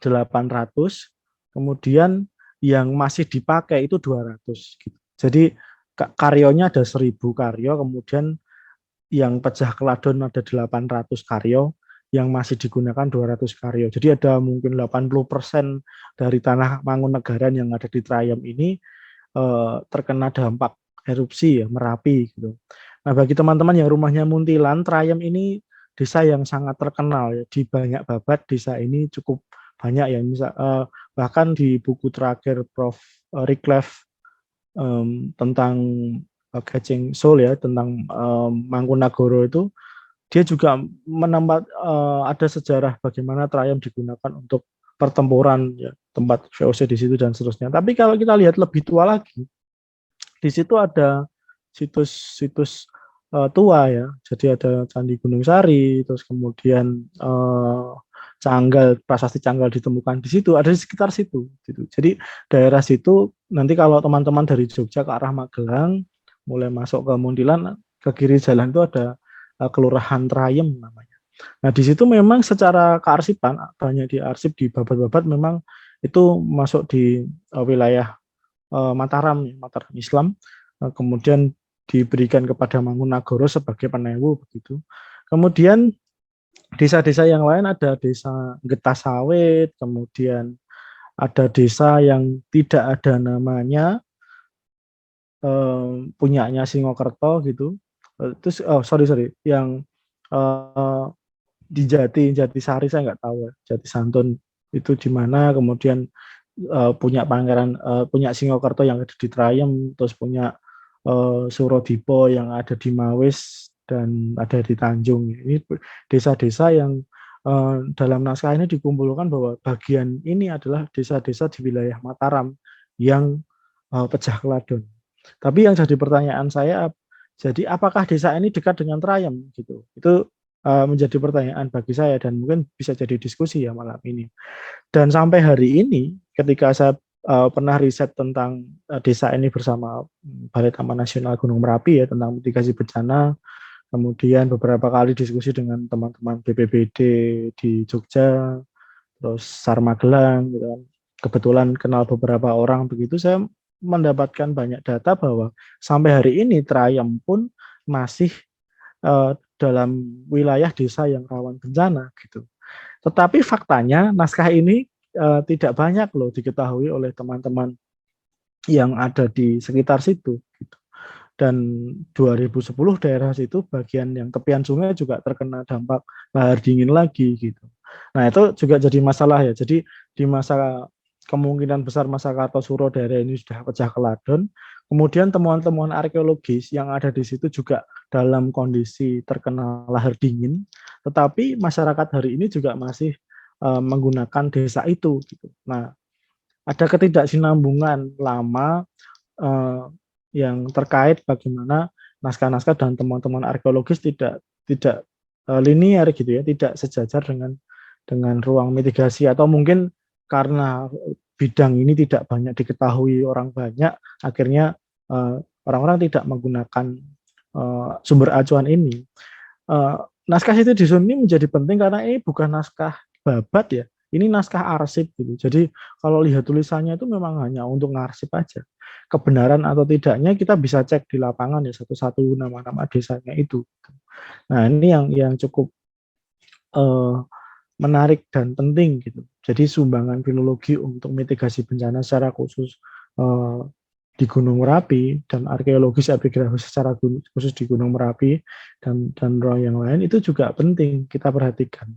800, kemudian yang masih dipakai itu 200 gitu. Jadi karyonya ada 1.000 karyo, kemudian yang pecah keladon ada 800 karyo, yang masih digunakan 200 karyo. Jadi ada mungkin 80% dari tanah Mangunegaran yang ada di Trayem ini terkena dampak erupsi ya, Merapi gitu. Nah, bagi teman-teman yang rumahnya Muntilan, Trayem ini desa yang sangat terkenal ya. Di banyak babat desa ini cukup banyak ya. Bahkan di buku terakhir Prof. Riklef tentang Gajeng Sol ya, tentang Mangkunagoro itu, dia juga menempat ada sejarah bagaimana Trayem digunakan untuk pertempuran ya, tempat VOC di situ dan seterusnya. Tapi kalau kita lihat lebih tua lagi, di situ ada situs-situs tua ya. Jadi ada Candi Gunung Sari, terus kemudian prasasti Canggal ditemukan di situ, ada di sekitar situ gitu. Jadi daerah situ nanti kalau teman-teman dari Jogja ke arah Magelang mulai masuk ke Muntilan, ke kiri jalan itu ada Kelurahan Trayem namanya. Nah, di situ memang secara kearsipan banyak diarsip di babat-babat memang itu masuk di wilayah Mataram Islam, kemudian diberikan kepada Mangunagoro sebagai penewu begitu. Kemudian desa-desa yang lain ada desa Getah Sawit, kemudian ada desa yang tidak ada namanya, punyanya Singokerto gitu. Terus yang di Jatisari saya nggak tahu ya, Jati Santun itu di mana, kemudian punya punya Singokerto yang ada di Trayem, terus punya Surodipo yang ada di Mawis dan ada di Tanjung. Ini desa-desa yang dalam naskah ini dikumpulkan bahwa bagian ini adalah desa-desa di wilayah Mataram yang pecah keladon. Tapi yang jadi pertanyaan saya, jadi apakah desa ini dekat dengan Trayem gitu? Itu menjadi pertanyaan bagi saya dan mungkin bisa jadi diskusi ya malam ini. Dan sampai hari ini ketika saya pernah riset tentang desa ini bersama Balai Taman Nasional Gunung Merapi ya, tentang mitigasi bencana, kemudian beberapa kali diskusi dengan teman-teman BPBD di Jogja, terus SAR Magelang gitu kan. Kebetulan kenal beberapa orang begitu, saya mendapatkan banyak data bahwa sampai hari ini Trayem pun masih dalam wilayah desa yang rawan bencana gitu. Tetapi faktanya naskah ini tidak banyak loh diketahui oleh teman-teman yang ada di sekitar situ gitu. Dan 2010 daerah situ bagian yang tepian sungai juga terkena dampak lahar dingin lagi gitu. Nah, itu juga jadi masalah ya. Jadi di masa kemungkinan besar masa Kartosuro daerah ini sudah pecah keladon. Kemudian temuan-temuan arkeologis yang ada di situ juga dalam kondisi terkena lahar dingin, tetapi masyarakat hari ini juga masih menggunakan desa itu. Gitu. Nah, ada ketidaksinambungan lama yang terkait bagaimana naskah-naskah dan temuan-temuan arkeologis tidak linear gitu ya, tidak sejajar dengan ruang mitigasi, atau mungkin karena bidang ini tidak banyak diketahui orang banyak, akhirnya orang-orang tidak menggunakan sumber acuan ini. Naskah Siti Disun ini menjadi penting karena ini bukan naskah babat ya, ini naskah arsip gitu. Jadi kalau lihat tulisannya itu memang hanya untuk ngarsip aja. Kebenaran atau tidaknya kita bisa cek di lapangan ya, satu-satu nama-nama desanya itu. Nah, ini yang cukup menarik dan penting gitu. Jadi sumbangan filologi untuk mitigasi bencana secara khusus di Gunung Merapi dan arkeologis epigrafis secara khusus di Gunung Merapi dan ruang yang lain itu juga penting kita perhatikan.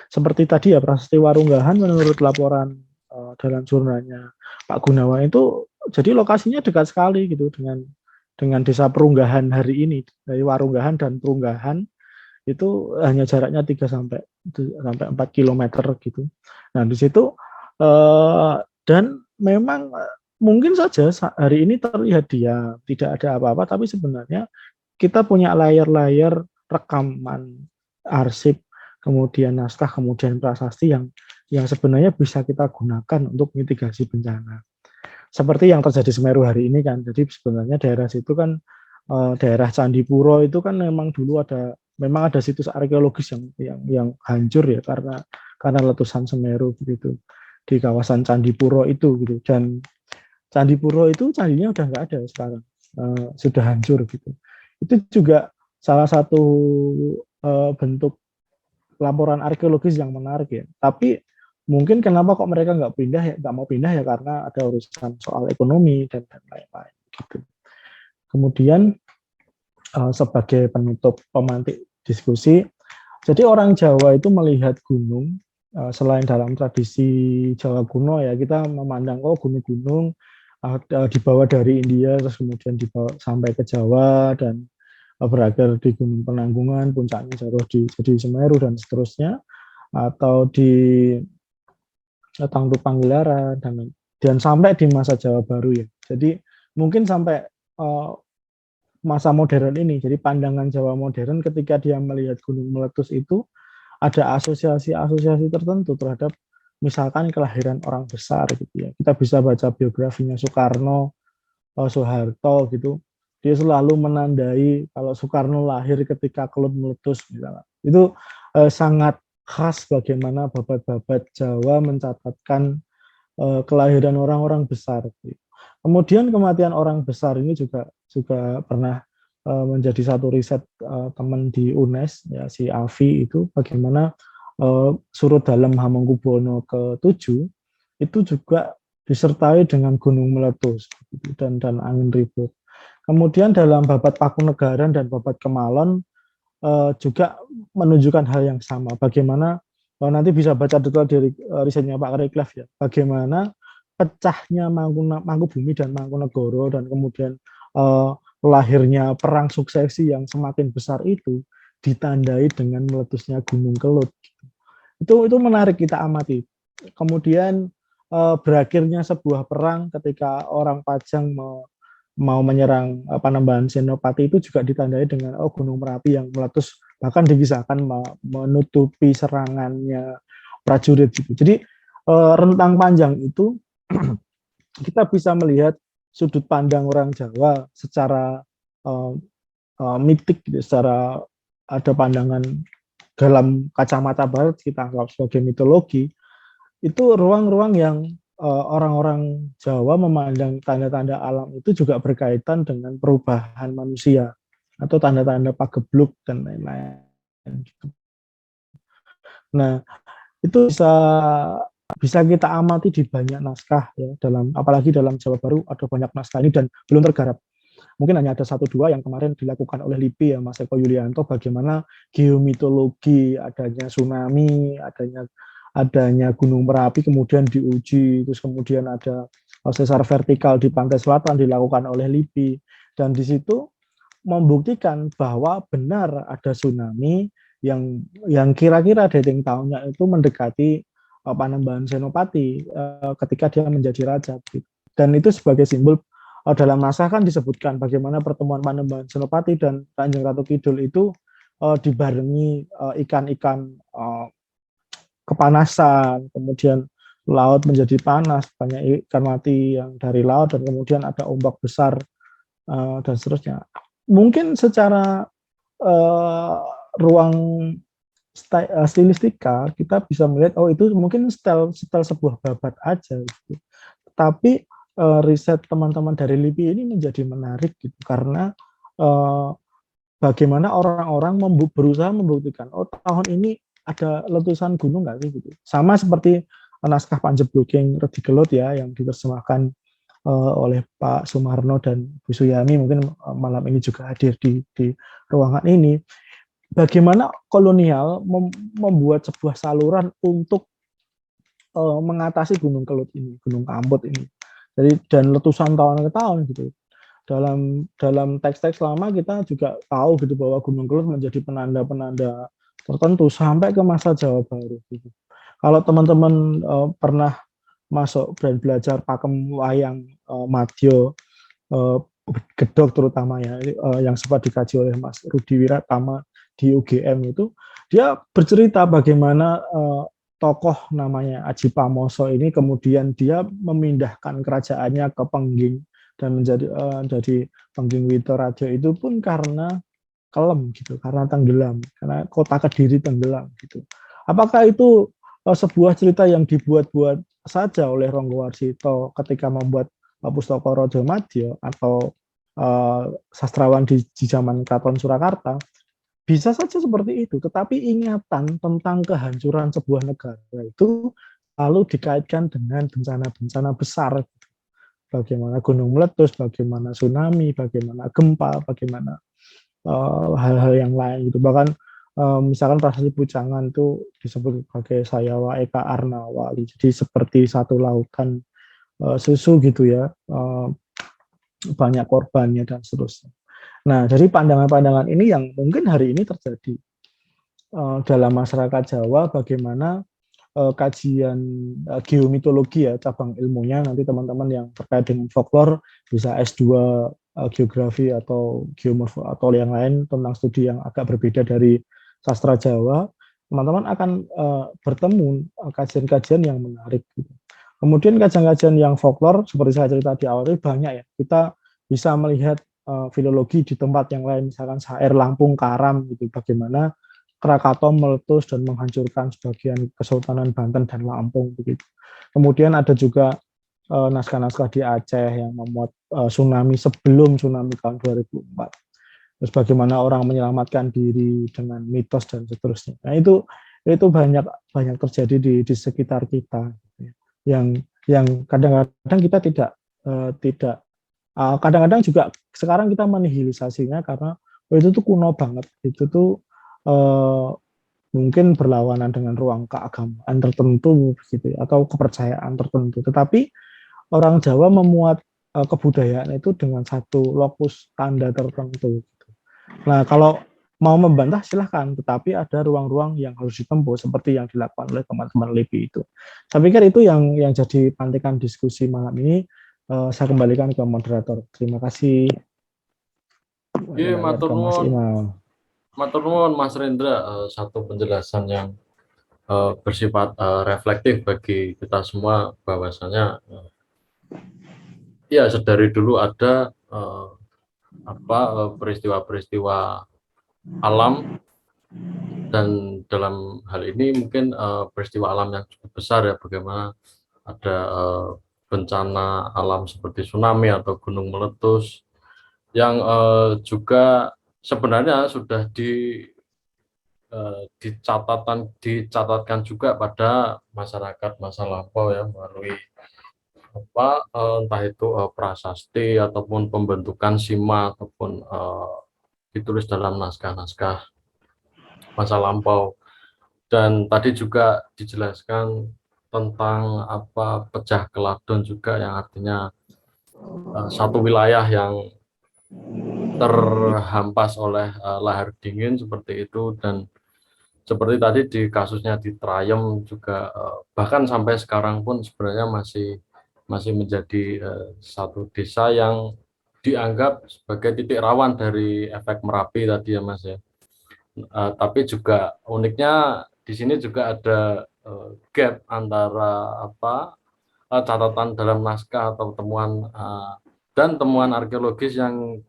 Seperti tadi ya, Prasasti Warunggahan menurut laporan dalam jurnalnya Pak Gunawan itu jadi lokasinya dekat sekali gitu dengan desa Perunggahan hari ini. Dari Warunggahan dan Perunggahan itu hanya jaraknya 3 sampai 4 kilometer gitu. Nah, di situ dan memang mungkin saja hari ini terlihat dia tidak ada apa-apa, tapi sebenarnya kita punya layar-layar rekaman arsip, kemudian naskah, kemudian prasasti yang sebenarnya bisa kita gunakan untuk mitigasi bencana. Seperti yang terjadi Semeru hari ini kan. Jadi sebenarnya daerah situ kan daerah Candipuro itu kan memang dulu memang ada situs arkeologis yang hancur ya karena letusan Semeru begitu di kawasan Candipuro itu gitu. Dan Candi Puro itu candinya udah nggak ada sekarang, sudah hancur gitu. Itu juga salah satu bentuk laporan arkeologis yang menarik ya. Tapi mungkin kenapa kok mereka nggak mau pindah ya karena ada urusan soal ekonomi dan lain-lain gitu. Kemudian sebagai penutup pemantik diskusi, jadi orang Jawa itu melihat gunung selain dalam tradisi Jawa kuno ya, kita memandang gunung-gunung dibawa dari India terus kemudian dibawa sampai ke Jawa dan berakhir di Gunung Penanggungan, puncaknya jatuh jadi Semeru dan seterusnya, atau di Tangkuban Panggilaran dan sampai di masa Jawa Baru ya. Jadi mungkin sampai masa modern ini, jadi pandangan Jawa modern ketika dia melihat gunung meletus itu ada asosiasi-asosiasi tertentu terhadap misalkan kelahiran orang besar gitu ya. Kita bisa baca biografinya Soekarno, Soeharto gitu. Dia selalu menandai kalau Soekarno lahir ketika kelut meletus misalnya. Itu sangat khas bagaimana babat-babat Jawa mencatatkan kelahiran orang-orang besar. Kemudian kematian orang besar ini juga pernah menjadi satu riset teman di UNES ya, si Avi itu bagaimana surut dalam Hamengkubuwono ke-7 itu juga disertai dengan gunung meletus dan angin ribut. Kemudian dalam babat Pakunegaran dan babat Kemalon juga menunjukkan hal yang sama. Bagaimana nanti bisa baca detail dari risetnya Pak Reklef ya. Bagaimana pecahnya Mangkubumi dan Mangkunegoro dan kemudian lahirnya perang suksesi yang semakin besar itu ditandai dengan meletusnya Gunung Kelut. Itu menarik kita amati. Kemudian berakhirnya sebuah perang ketika orang Pajang mau menyerang Panembahan Senopati itu juga ditandai dengan Gunung Merapi yang meletus, bahkan dikisahkan menutupi serangannya prajurit gitu. Jadi rentang panjang itu kita bisa melihat sudut pandang orang Jawa secara mitik, secara ada pandangan dalam kacamata barat kita anggap sebagai mitologi. Itu ruang-ruang yang orang-orang Jawa memandang tanda-tanda alam itu juga berkaitan dengan perubahan manusia atau tanda-tanda pagebluk dan lain-lain. Nah, itu bisa kita amati di banyak naskah ya, apalagi dalam Jawa Baru ada banyak naskah ini dan belum tergarap. Mungkin hanya ada 1-2 yang kemarin dilakukan oleh LIPI ya, Mas Eko Yulianto, bagaimana geomitologi, adanya tsunami, adanya Gunung Merapi kemudian diuji, terus kemudian ada sesar vertikal di pantai selatan dilakukan oleh LIPI, dan di situ membuktikan bahwa benar ada tsunami yang kira-kira dating tahunnya itu mendekati Panembahan Senopati ketika dia menjadi raja. Dan itu sebagai simbol dalam naskah kan disebutkan bagaimana pertemuan Panembahan Senopati dan Kanjeng Ratu Kidul itu dibarengi ikan-ikan kepanasan, kemudian laut menjadi panas, banyak ikan mati yang dari laut, dan kemudian ada ombak besar dan seterusnya. Mungkin secara ruang stilistika kita bisa melihat itu mungkin style sebuah babat aja gitu. Tapi riset teman-teman dari LIPI ini menjadi menarik gitu karena bagaimana orang-orang berusaha membuktikan tahun ini ada letusan gunung nggak sih gitu. Sama seperti naskah Panjebloking Redi Gelut ya yang diterjemahkan oleh Pak Sumarno dan Bu Suyami, mungkin malam ini juga hadir di ruangan ini. Bagaimana kolonial membuat sebuah saluran untuk mengatasi Gunung Kelut ini, Gunung Kamput ini. Jadi dan letusan tahun ke tahun gitu. Dalam teks-teks lama kita juga tahu gitu bahwa Gunung Kelut menjadi penanda-penanda tertentu sampai ke masa Jawa Baru gitu. Kalau teman-teman pernah masuk dan belajar pakem wayang Madya Gedhog terutama ya, yang sempat dikaji oleh Mas Rudi Wiratama di UGM itu, dia bercerita bagaimana tokoh namanya Aji Pamoso ini kemudian dia memindahkan kerajaannya ke Pengging dan menjadi Pengging Witoradja itu pun karena kelem gitu, karena tenggelam, karena kota Kediri tenggelam gitu. Apakah itu sebuah cerita yang dibuat-buat saja oleh Ronggo Warsito ketika membuat Pustaka Raja Madya atau sastrawan di zaman Keraton Surakarta, bisa saja seperti itu, tetapi ingatan tentang kehancuran sebuah negara itu lalu dikaitkan dengan bencana-bencana besar. Bagaimana gunung meletus, bagaimana tsunami, bagaimana gempa, bagaimana hal-hal yang lain gitu. Bahkan misalkan Prasasti Pujangan itu disebut sebagai Sayawa Eka Arnawa, jadi seperti satu lautan susu gitu ya, banyak korbannya dan seterusnya. Nah, dari pandangan-pandangan ini yang mungkin hari ini terjadi dalam masyarakat Jawa, bagaimana kajian geomitologi ya, cabang ilmunya, nanti teman-teman yang terkait dengan folklore bisa S2 geografi atau geomorfo atau yang lain tentang studi yang agak berbeda dari sastra Jawa, teman-teman akan bertemu kajian-kajian yang menarik. Kemudian kajian-kajian yang folklore, seperti saya cerita di awal itu banyak ya, kita bisa melihat filologi di tempat yang lain, misalkan Sair Lampung Karam gitu, bagaimana Krakatau meletus dan menghancurkan sebagian Kesultanan Banten dan Lampung begitu. Kemudian ada juga naskah-naskah di Aceh yang memuat tsunami sebelum tsunami tahun 2004. Terus bagaimana orang menyelamatkan diri dengan mitos dan seterusnya. Nah, itu banyak terjadi di sekitar kita, yang kadang-kadang kita tidak kadang-kadang juga sekarang kita menihilisasinya karena itu tuh kuno banget, itu tuh mungkin berlawanan dengan ruang keagamaan tertentu gitu ya, atau kepercayaan tertentu. Tetapi orang Jawa memuat kebudayaan itu dengan satu lokus tanda tertentu. Nah, kalau mau membantah silahkan, tetapi ada ruang-ruang yang harus ditempuh seperti yang dilakukan oleh teman-teman LIPI itu. Saya pikir itu yang jadi pantikan diskusi malam ini. Saya kembalikan ke moderator. Terima kasih. Iya, matur Mas nuwun. Imam. Matur nuwun Mas Rendra, satu penjelasan yang bersifat reflektif bagi kita semua, bahwasanya ya sedari dulu ada peristiwa-peristiwa alam, dan dalam hal ini mungkin peristiwa alam yang cukup besar ya, bagaimana ada bencana alam seperti tsunami atau gunung meletus yang juga sebenarnya sudah dicatatkan juga pada masyarakat masa lampau ya, melalui entah itu prasasti ataupun pembentukan sima ataupun ditulis dalam naskah-naskah masa lampau. Dan tadi juga dijelaskan tentang pecah keladon juga, yang artinya satu wilayah yang terhampas oleh lahar dingin seperti itu. Dan seperti tadi di kasusnya di Trayem juga, bahkan sampai sekarang pun sebenarnya masih menjadi satu desa yang dianggap sebagai titik rawan dari efek Merapi tadi ya Mas ya. Tapi juga uniknya di sini juga ada gap antara catatan dalam naskah atau temuan dan temuan arkeologis yang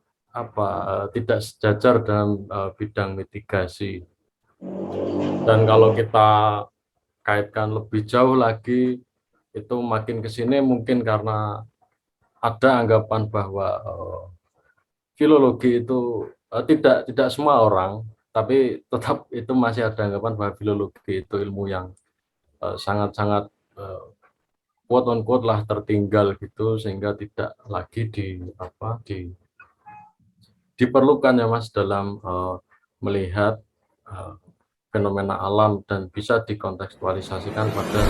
tidak sejajar dalam bidang mitigasi. Dan kalau kita kaitkan lebih jauh lagi, itu makin ke sini mungkin karena ada anggapan bahwa filologi itu tidak semua orang, tapi tetap itu masih ada anggapan bahwa filologi itu ilmu yang sangat-sangat quote on quote lah tertinggal gitu, sehingga tidak lagi diperlukan ya Mas dalam melihat fenomena alam dan bisa dikontekstualisasikan pada